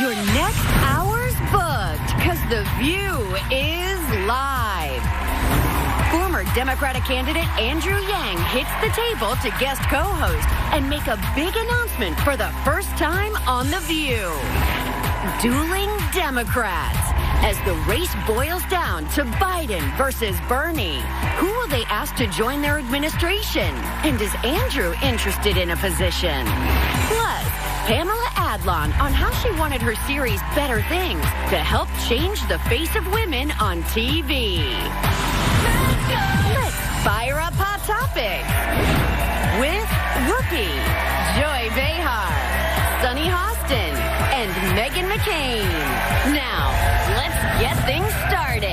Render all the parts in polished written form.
Your next hour's booked because The View is live. Former Democratic candidate Andrew Yang hits the table to guest co-host and make a big announcement for the first time on The View. Dueling Democrats. As the race boils down to Biden versus Bernie, who will they ask to join their administration? And is Andrew interested in a position? Plus, Pamela Adlon on how she wanted her series Better Things to help change the face of women on TV. Let's fire up Hot Topics with Rookie, Joy Behar, Sunny Hostin, and Meghan McCain. Now, let's get things started.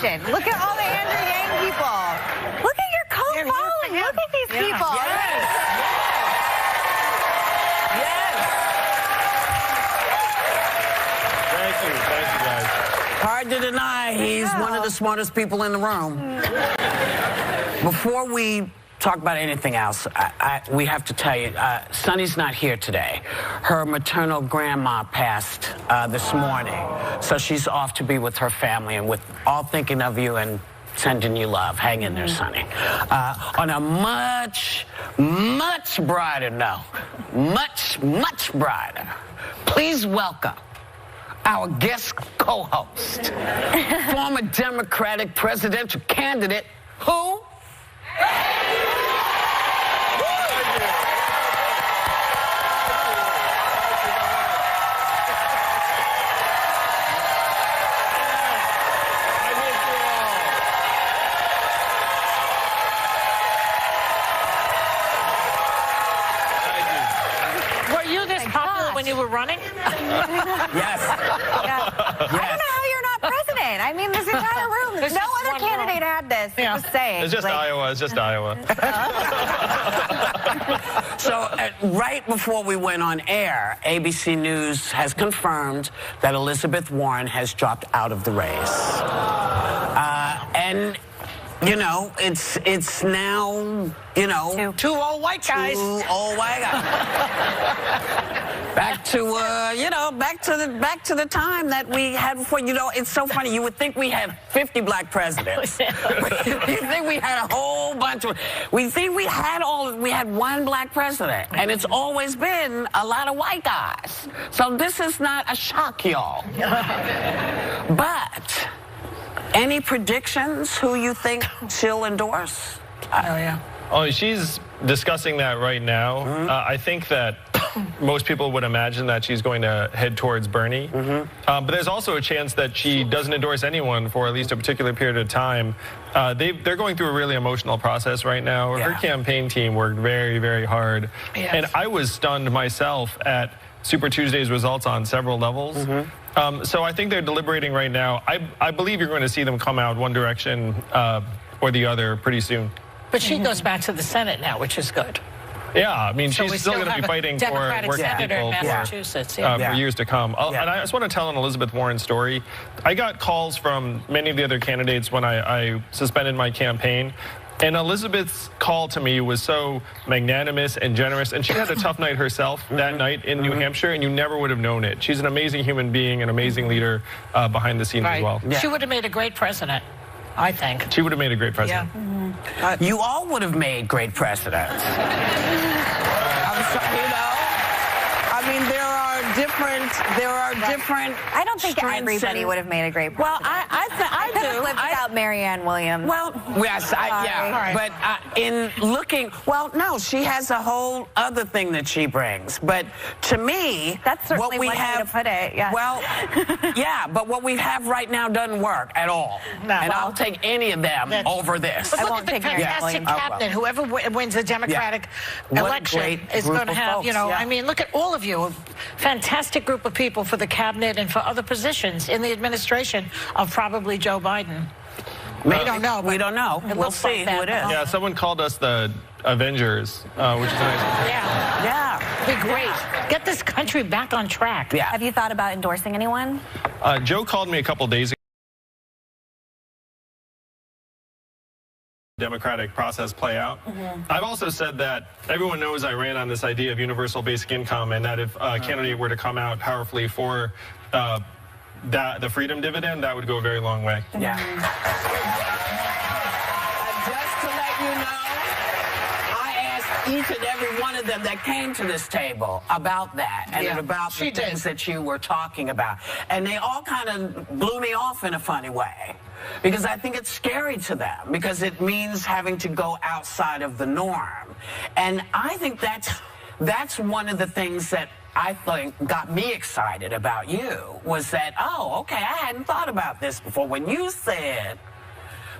Look at all the Andrew Yang people. Look at your co-following. Look at these people. Yes. Thank you guys. Hard to deny he's one of the smartest people in the room. Before we talk about anything else, we have to tell you, Sunny's not here today. Her maternal grandma passed this morning, so she's off to be with her family, and with all thinking of you and sending you love. Hang in there, Sunny. On a much, much brighter note, much, much brighter, please welcome our guest co-host, former Democratic presidential candidate, who? When you were running? Yes. Yeah. I don't know how you're not president. I mean, this entire room, no other candidate had this. Yeah. Just saying. It's just Iowa. It's just Iowa. So, right before we went on air, ABC News has confirmed that Elizabeth Warren has dropped out of the race. And, you know, it's now, you know, two old white guys. Two old white guys. Back to you know, back to the time that we had before. You know, it's so funny. You would think we had 50 black presidents. You think we had a whole bunch of. We think we had one black president, and it's always been a lot of white guys. So this is not a shock, y'all. But any predictions who you think she'll endorse? Oh yeah. Oh, she's discussing that right now. I think that most people would imagine that she's going to head towards Bernie. But there's also a chance that she doesn't endorse anyone for at least a particular period of time. They're going through a really emotional process right now. Yeah. Her campaign team worked very, very hard. Yes. And I was stunned myself at Super Tuesday's results on several levels. So I think they're deliberating right now. I believe you're going to see them come out one direction or the other pretty soon. But she goes back to the Senate now, which is good. Yeah, I mean, so she's still going to be fighting for working people in Massachusetts, for years to come. And I just want to tell an Elizabeth Warren story. I got calls from many of the other candidates when I suspended my campaign. And Elizabeth's call to me was so magnanimous and generous, and she had a tough night herself that night in New Hampshire, and you never would have known it. She's an amazing human being, an amazing leader behind the scenes as well. Yeah. She would have made a great president, I think. She would have made a great president. Yeah. You all would have made great presidents. I'm sorry, you know. I mean, there are different different. I don't think everybody would have made a great president. Well, I could do. have lived without Marianne Williamson. Well, yes, Right. but in looking, well, no, she has a whole other thing that she brings. But to me, That's certainly what we one way have to put it, yes. Well, yeah, but what we have right now doesn't work at all. No. And I'll take any of them over this. But look won't at the take Marianne fantastic Williamson. cabinet. Whoever wins the Democratic What a election great is group going to of have, folks, you know, yeah. I mean, look at all of you. A fantastic group of people for the cabinet and for other positions in the administration of probably Joe Biden. We don't know. We don't know. It We'll looks see like who it is. that. Yeah, someone called us the Avengers, which is nice. Yeah. Yeah. Be great. Get this country back on track. Yeah. Have you thought about endorsing anyone? Joe called me a couple days ago. Democratic process play out. I've also said that everyone knows I ran on this idea of universal basic income, and that if a candidate were to come out powerfully for the freedom dividend, that would go a very long way. Yeah. Just to let you know, I asked each and every one of them that came to this table about that and about the things that you were talking about. And they all kind of blew me off in a funny way. Because I think it's scary to them, because it means having to go outside of the norm. And I think that's one of the things that I think got me excited about you, was that, oh, okay, I hadn't thought about this before. When you said,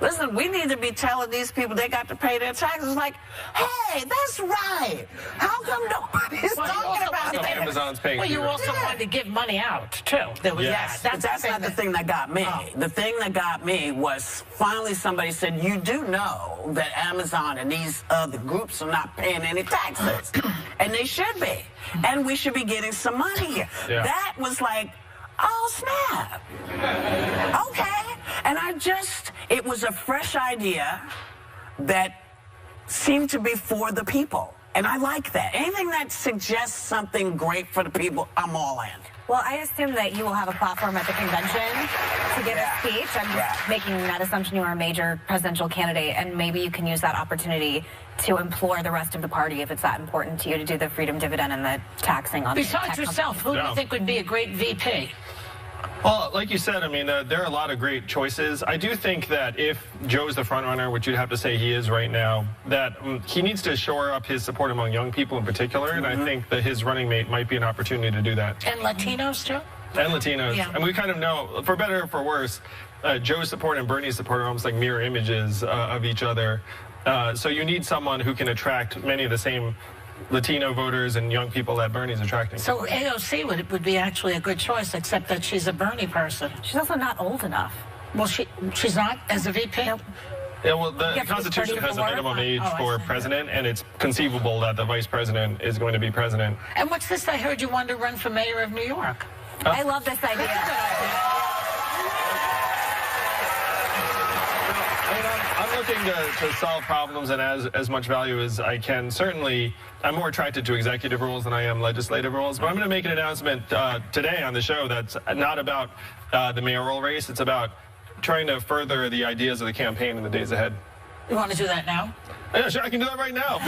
listen, we need to be telling these people they got to pay their taxes, like, hey, that's right. How come nobody's talking about that? Amazon's paying. Well, you also wanted to give money out, too. There was Yes, but that's not the thing that got me. Oh. The thing that got me was finally somebody said, you do know that Amazon and these other groups are not paying any taxes. And they should be. And we should be getting some money here. Yeah. That was like, oh, snap. Okay. And it was a fresh idea that seemed to be for the people. And I like that. Anything that suggests something great for the people, I'm all in. Well, I assume that you will have a platform at the convention to give a speech. I'm just making that assumption you are a major presidential candidate, and maybe you can use that opportunity to implore the rest of the party, if it's that important to you, to do the freedom dividend and the taxing on Besides yourself, who do you think would be a great VP? Well, like you said, I mean, there are a lot of great choices. I do think that if Joe's the front runner, which you'd have to say he is right now, that he needs to shore up his support among young people in particular, and I think that his running mate might be an opportunity to do that. And Latinos, too? And Latinos. Yeah. And we kind of know, for better or for worse, Joe's support and Bernie's support are almost like mirror images of each other. So you need someone who can attract many of the same Latino voters and young people that Bernie's attracting. So AOC would be actually a good choice, except that she's a Bernie person. She's also not old enough. Well, she's not as a VP? Nope. Yeah, well, the Yeah, Constitution has a 34? minimum age Oh, I for see. president, and it's conceivable that the vice president is going to be president. And what's this? I heard you wanted to run for mayor of New York. I love this idea. I'm looking to solve problems and as much value as I can. Certainly, I'm more attracted to executive roles than I am legislative roles. But I'm going to make an announcement today on the show that's not about the mayoral race. It's about trying to further the ideas of the campaign in the days ahead. You want to do that now? Yeah, sure, I can do that right now.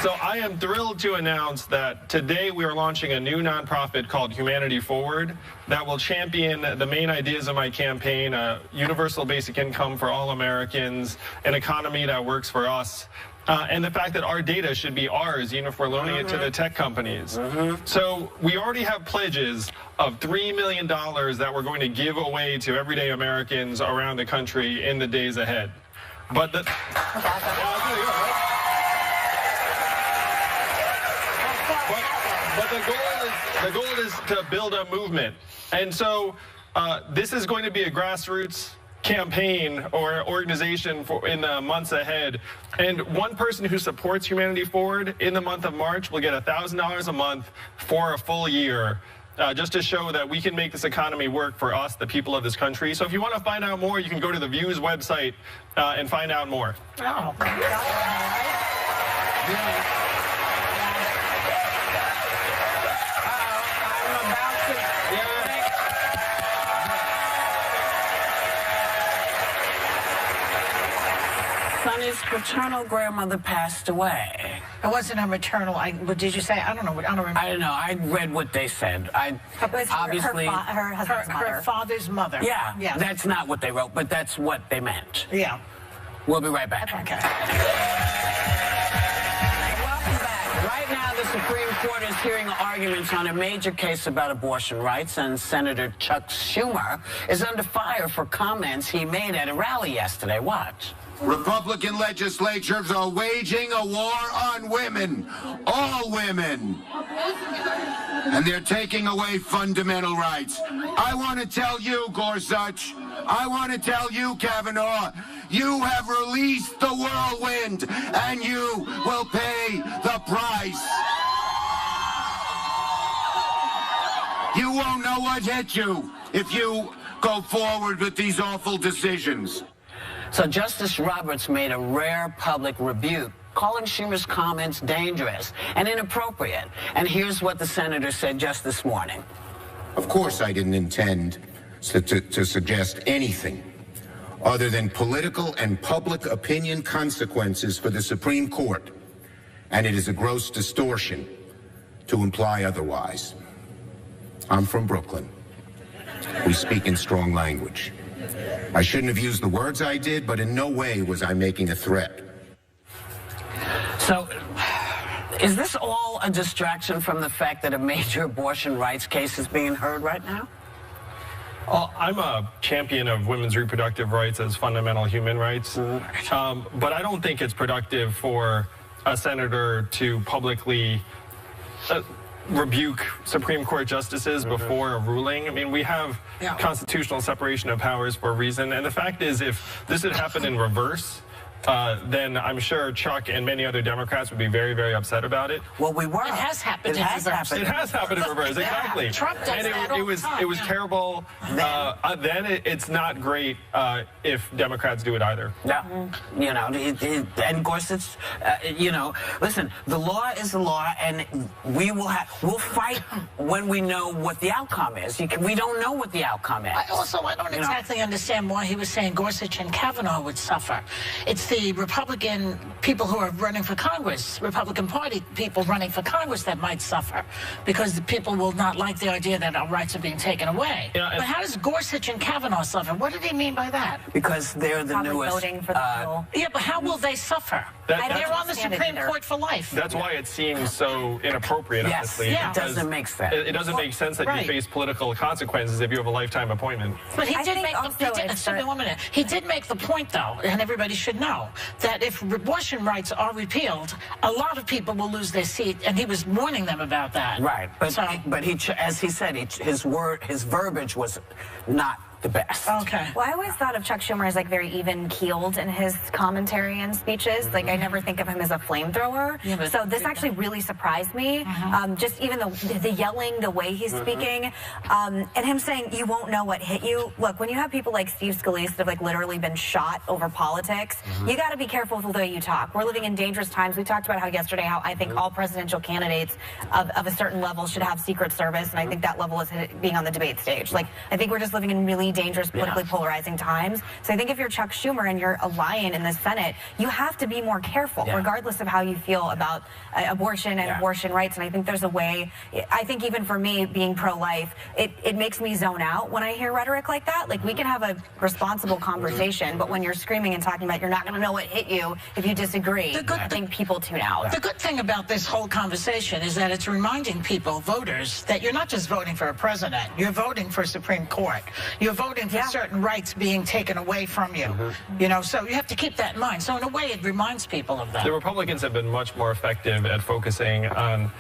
So I am thrilled to announce that today we are launching a new nonprofit called Humanity Forward that will champion the main ideas of my campaign: universal basic income for all Americans, an economy that works for us, and the fact that our data should be ours, even if we're loaning it to the tech companies. So we already have pledges of $3 million that we're going to give away to everyday Americans around the country in the days ahead. But the... But the goal is to build a movement. And so this is going to be a grassroots campaign or organization in the months ahead. And one person who supports Humanity Forward in the month of March will get $1,000 a month for a full year, just to show that we can make this economy work for us, the people of this country. So if you want to find out more, you can go to the Views website and find out more. Oh. Sonny's paternal grandmother passed away. It wasn't her maternal. What did you say? I don't know. I don't remember. I don't know. I read what they said. Obviously, her husband's mother. Her father's mother. Yeah, that's not what they wrote, but that's what they meant. Yeah. We'll be right back. Okay. Welcome back. Right now, the Supreme Court is hearing arguments on a major case about abortion rights, and Senator Chuck Schumer is under fire for comments he made at a rally yesterday. Watch. Republican legislatures are waging a war on women, all women, and they're taking away fundamental rights. I want to tell you, Gorsuch, I want to tell you, Kavanaugh, you have released the whirlwind, and you will pay the price. You won't know what hit you if you go forward with these awful decisions. So Justice Roberts made a rare public rebuke, calling Schumer's comments dangerous and inappropriate. And here's what the senator said just this morning. Of course I didn't intend to suggest anything other than political and public opinion consequences for the Supreme Court. And it is a gross distortion to imply otherwise. I'm from Brooklyn. We speak in strong language. I shouldn't have used the words I did, but in no way was I making a threat. So, is this all a distraction from the fact that a major abortion rights case is being heard right now? Well, I'm a champion of women's reproductive rights as fundamental human rights, but I don't think it's productive for a senator to publicly rebuke Supreme Court justices before a ruling. I mean, we have constitutional separation of powers for a reason, and the fact is, if this had happened in reverse, then I'm sure Chuck and many other Democrats would be very, very upset about it. Well, we were. It has happened in reverse. It has happened in reverse, exactly. Trump does and that all the time. It was terrible. Then it's not great if Democrats do it either. Yeah, you know, and Gorsuch, you know, listen, the law is the law, and we'll fight when we know what the outcome is. We don't know what the outcome is. I don't exactly understand why he was saying Gorsuch and Kavanaugh would suffer. It's the Republican people who are running for Congress, Republican Party people running for Congress that might suffer, because the people will not like the idea that our rights are being taken away. But how does Gorsuch and Kavanaugh suffer? What did he mean by that? Because they're the newest. Voting for the bill. Yeah, but how will they suffer? They're on the Supreme Court for life. That's why it seems so inappropriate, honestly. It doesn't make sense. It doesn't make sense that you face political consequences if you have a lifetime appointment. But he did make He did make the point, though, and everybody should know, that if abortion rights are repealed, a lot of people will lose their seat, and he was warning them about that. Right, but he, as he said, his verbiage was not the best. Okay. Well, I always thought of Chuck Schumer as like very even-keeled in his commentary and speeches. Like, I never think of him as a flamethrower. Yeah, so this actually really surprised me. Just even the yelling, the way he's speaking, and him saying, you won't know what hit you. Look, when you have people like Steve Scalise that have like literally been shot over politics, you got to be careful with the way you talk. We're living in dangerous times. We talked about how yesterday how I think all presidential candidates of a certain level should have Secret Service, and I think that level is being on the debate stage. Like, I think we're just living in really dangerous, politically polarizing times. So I think if you're Chuck Schumer and you're a lion in the Senate, you have to be more careful, regardless of how you feel about abortion and abortion rights. And I think there's a way, I think even for me, being pro-life, it makes me zone out when I hear rhetoric like that. Like, we can have a responsible conversation, but when you're screaming and talking about you're not going to know what hit you if you disagree, I think people tune out. The good thing about this whole conversation is that it's reminding people, voters, that you're not just voting for a president. You're voting for a Supreme Court. You're voting for certain rights being taken away from you. You know, so you have to keep that in mind. So in a way, it reminds people of that. The Republicans have been much more effective at focusing on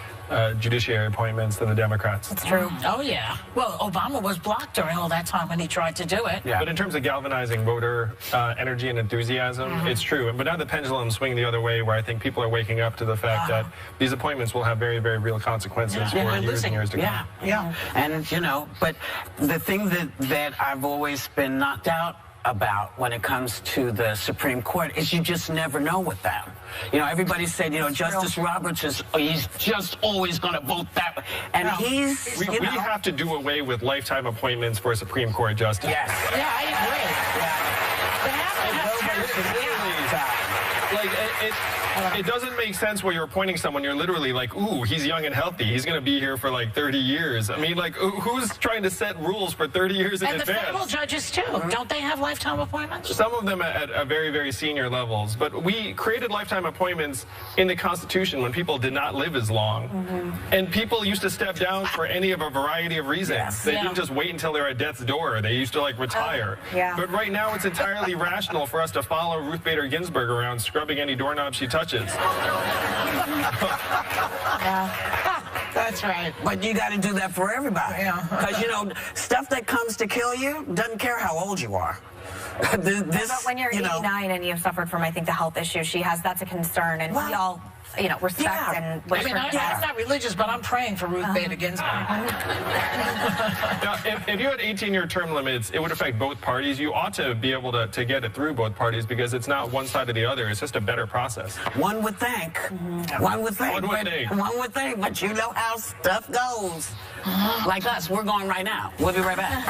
judiciary appointments than the Democrats. That's true. Oh, yeah. Well, Obama was blocked during all that time when he tried to do it. But in terms of galvanizing voter energy and enthusiasm, it's true. But now the pendulum's swinging the other way, where I think people are waking up to the fact that these appointments will have very, very real consequences for years and years to come. And, you know, but the thing that I've always been knocked out about when it comes to the Supreme Court is you just never know with them. You know, everybody said, you know, Justice Roberts he's just always going to vote that way. And we have to do away with lifetime appointments for a Supreme Court justice. Yes. Yeah, I agree. Like, it doesn't make sense where you're appointing someone. You're literally like, ooh, he's young and healthy. He's going to be here for like 30 years. I mean, like, who's trying to set rules for 30 years in advance? And the federal judges, too. Don't they have lifetime appointments? Some of them at very, very senior levels. But we created lifetime appointments in the Constitution when people did not live as long. And people used to step down for any of a variety of reasons. Yes. They didn't just wait until they're at death's door. They used to, like, retire. But right now, it's entirely rational for us to follow Ruth Bader Ginsburg around, scrubbing any doorknob she touches. That's right. But you got to do that for everybody. Because, you know, stuff that comes to kill you doesn't care how old you are. But when you're 89 and you've suffered from, I think, the health issue she has, that's a concern. And we all, you know, respect and wish I mean, her I'm not religious, but I'm praying for Ruth Bader Ginsburg. Now, if you had 18-year term limits, it would affect both parties. You ought to be able to get it through both parties because it's not one side or the other. It's just a better process. One would think. One would think. One would think. But you know how stuff goes. Like us, we're going right now. We'll be right back.